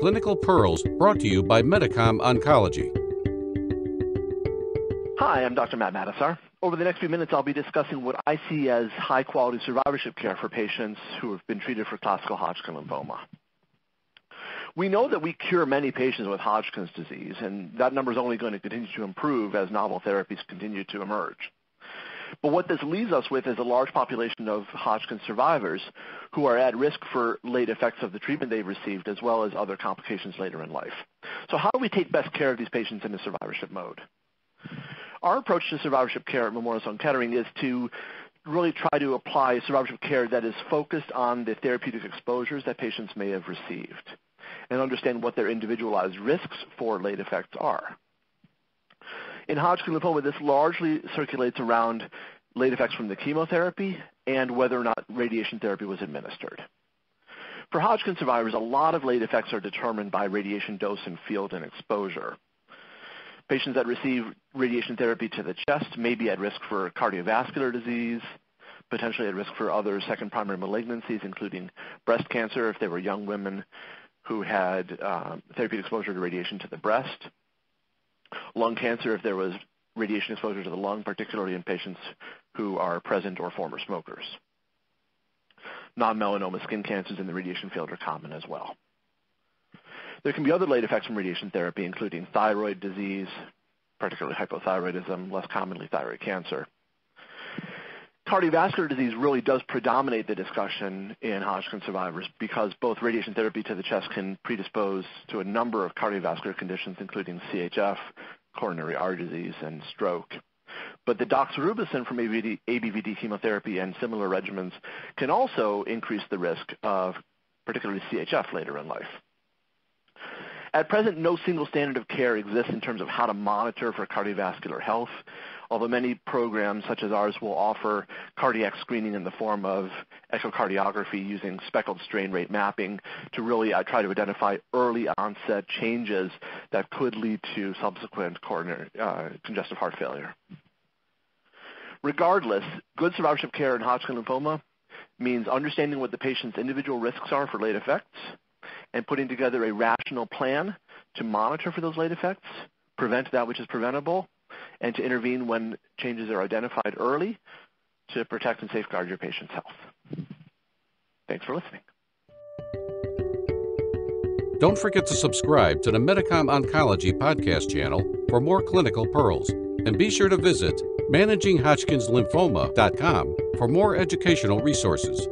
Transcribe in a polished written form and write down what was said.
Clinical Pearls, brought to you by Medicom Oncology. Hi, I'm Dr. Matt Matasar. Over the next few minutes, I'll be discussing what I see as high-quality survivorship care for patients who have been treated for classical Hodgkin lymphoma. We know that we cure many patients with Hodgkin's disease, and that number is only going to continue to improve as novel therapies continue to emerge. But what this leaves us with is a large population of Hodgkin survivors who are at risk for late effects of the treatment they've received, as well as other complications later in life. So how do we take best care of these patients in a survivorship mode? Our approach to survivorship care at Memorial Sloan Kettering is to really try to apply survivorship care that is focused on the therapeutic exposures that patients may have received and understand what their individualized risks for late effects are. In Hodgkin lymphoma, this largely circulates around late effects from the chemotherapy and whether or not radiation therapy was administered. For Hodgkin survivors, a lot of late effects are determined by radiation dose and field and exposure. Patients that receive radiation therapy to the chest may be at risk for cardiovascular disease, potentially at risk for other second primary malignancies, including breast cancer if they were young women who had therapeutic exposure to radiation to the breast, lung cancer if there was radiation exposure to the lung, particularly in patients who are present or former smokers. Non-melanoma skin cancers in the radiation field are common as well. There can be other late effects from radiation therapy, including thyroid disease, particularly hypothyroidism, less commonly thyroid cancer. Cardiovascular disease really does predominate the discussion in Hodgkin survivors because both radiation therapy to the chest can predispose to a number of cardiovascular conditions, including CHF, coronary artery disease, and stroke. But the doxorubicin from ABVD chemotherapy and similar regimens can also increase the risk of particularly CHF later in life. At present, no single standard of care exists in terms of how to monitor for cardiovascular health, although many programs such as ours will offer cardiac screening in the form of echocardiography using speckled strain rate mapping to really try to identify early onset changes that could lead to subsequent coronary congestive heart failure. Regardless, good survivorship care in Hodgkin lymphoma means understanding what the patient's individual risks are for late effects and putting together a rational plan to monitor for those late effects, prevent that which is preventable, and to intervene when changes are identified early to protect and safeguard your patient's health. Thanks for listening. Don't forget to subscribe to the Medicom Oncology podcast channel for more clinical pearls. And be sure to visit managinghodgkinslymphoma.com for more educational resources.